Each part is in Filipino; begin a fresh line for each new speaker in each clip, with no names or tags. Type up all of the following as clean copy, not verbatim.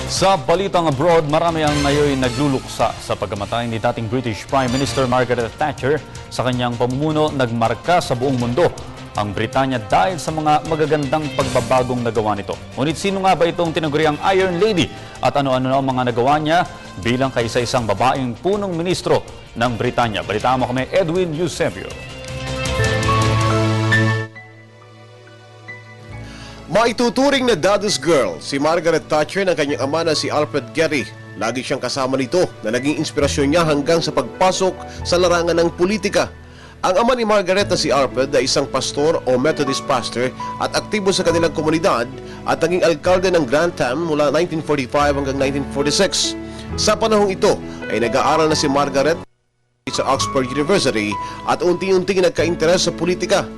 Sa balitang abroad, marami ang ngayon nagluluksa sa pagkamatay ni dating British Prime Minister Margaret Thatcher. Sa kanyang pamumuno, nagmarka sa buong mundo ang Britanya dahil sa mga magagandang pagbabagong nagawa nito. Ngunit sino nga ba itong tinaguriang Iron Lady at ano-ano na ang mga nagawa niya bilang kaisa-isang babaeng punong ministro ng Britanya? Balitaan mo kami, Edwin Eusebio.
Maituturing na daddy's girl si Margaret Thatcher ng kanyang ama na si Alfred Gehry. Lagi siyang kasama nito na naging inspirasyon niya hanggang sa pagpasok sa larangan ng politika. Ang ama ni Margaret na si Alfred ay isang pastor o Methodist pastor at aktibo sa kanilang komunidad at naging alkalde ng Grantham mula 1945 hanggang 1946. Sa panahong ito ay nag-aaral na si Margaret sa Oxford University at unti-unting nagka-interes sa politika.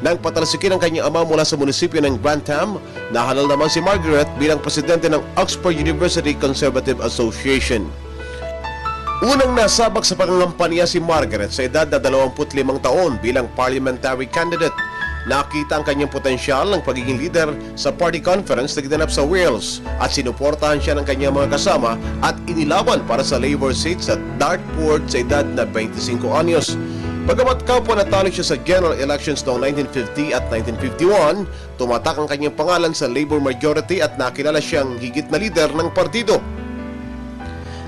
Nang patalsikin ang kanyang ama mula sa munisipyo ng Grantham, nahalal naman si Margaret bilang presidente ng Oxford University Conservative Association. Unang nasabak sa pangangampanya si Margaret sa edad na 25 taon bilang parliamentary candidate. Nakita ang kanyang potensyal ng pagiging leader sa party conference na ginanap sa Wales at sinuportahan siya ng kanyang mga kasama at inilaban para sa Labour seat sa Dartford sa edad na 25 anyos. Bagamat kapwa natalo siya sa general elections noong 1950 at 1951, tumatak ang kanyang pangalan sa Labour majority at nakilala siyang higit na leader ng partido.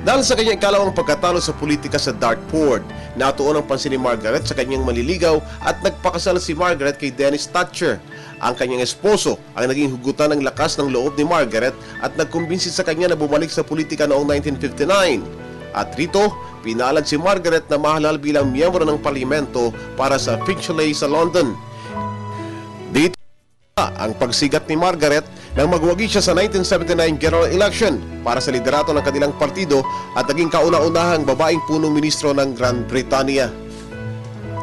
Dahil sa kanyang ikalawang pagkatalo sa politika sa Dartford, natuon ang pansin ni Margaret sa kanyang manliligaw at nagpakasal si Margaret kay Dennis Thatcher. Ang kanyang esposo ang naging hugutan ng lakas ng loob ni Margaret at nagkumbinsi sa kanya na bumalik sa politika noong 1959. At rito, pinalad si Margaret na mahalal bilang miyembro ng parlamento para sa Finchley sa London. Dito ang pagsigat ni Margaret nang magwagi siya sa 1979 general election para sa liderato ng kanilang partido at naging kauna-unahang babaeng punong ministro ng Gran Britanya.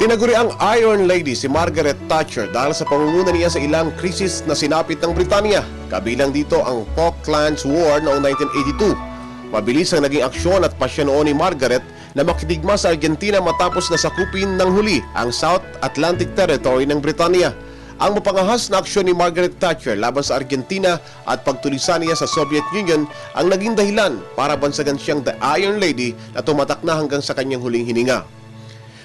Tinaguri ang Iron Lady si Margaret Thatcher dahil sa pangunguna niya sa ilang krisis na sinapit ng Britanya, kabilang dito ang Falklands War noong 1982. Mabilis ang naging aksyon at pasyon noon ni Margaret na makidigma sa Argentina matapos na sakupin ng huli ang South Atlantic Territory ng Britanya. Ang mapangahas na aksyon ni Margaret Thatcher laban sa Argentina at pagtulisan niya sa Soviet Union ang naging dahilan para bansagan siyang The Iron Lady na tumatak na hanggang sa kanyang huling hininga.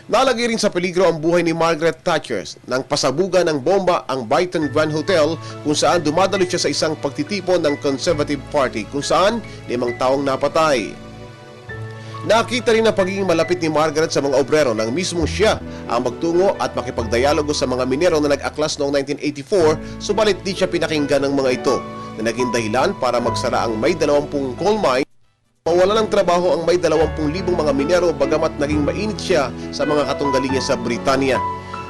Nalagay rin sa peligro ang buhay ni Margaret Thatcher nang pasabugan ng bomba ang Brighton Grand Hotel kung saan dumadalo siya sa isang pagtitipon ng Conservative Party kung saan 5 taong napatay. Nakita rin ang pagiging malapit ni Margaret sa mga obrero nang mismong siya ang magtungo at makipagdialogo sa mga minero na nag-aklas noong 1984, subalit di siya pinakinggan ng mga ito na naging dahilan para magsara ang may 20 coal mine. Mawala ng trabaho ang may 20,000 mga minero bagamat naging mainit siya sa mga katunggali niya sa Britanya.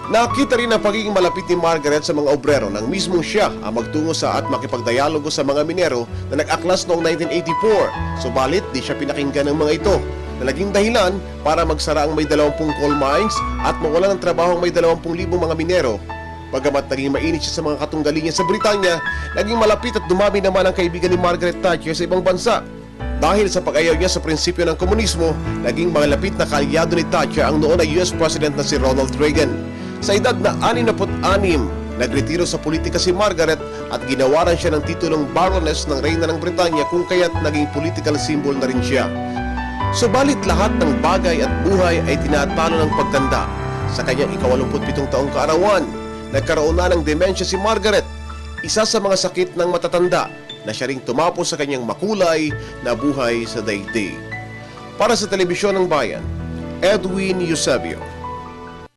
Nakita rin ang pagiging malapit ni Margaret sa mga obrero nang mismong siya ang magtungo sa at makipagdialogo sa mga minero na nag-aklas noong 1984. Subalit di siya pinakinggan ng mga ito na naging dahilan para magsara ang may 20 coal mines at mawala ng trabaho ang may 20,000 mga minero. Bagamat naging mainit siya sa mga katunggali niya sa Britanya, naging malapit at dumami naman ang kaibigan ni Margaret Thatcher sa ibang bansa. Dahil sa pag-ayaw niya sa prinsipyo ng komunismo, naging malapit na kaalyado ni Thatcher ang noon na US President na si Ronald Reagan. Sa edad na 66, nagretiro sa politika si Margaret at ginawaran siya ng titulong Baroness ng Reyna ng Britanya kung kaya't naging political symbol na rin siya. Subalit lahat ng bagay at buhay ay tinatalo ng pagtanda. Sa kanyang 87 taong kaarawan, nagkaroon na ng demensya si Margaret, isa sa mga sakit ng matatanda na siya ring tumapos sa kanyang makulay na buhay sa daigdig. Para sa Telebisyon ng Bayan, Edwin Eusebio.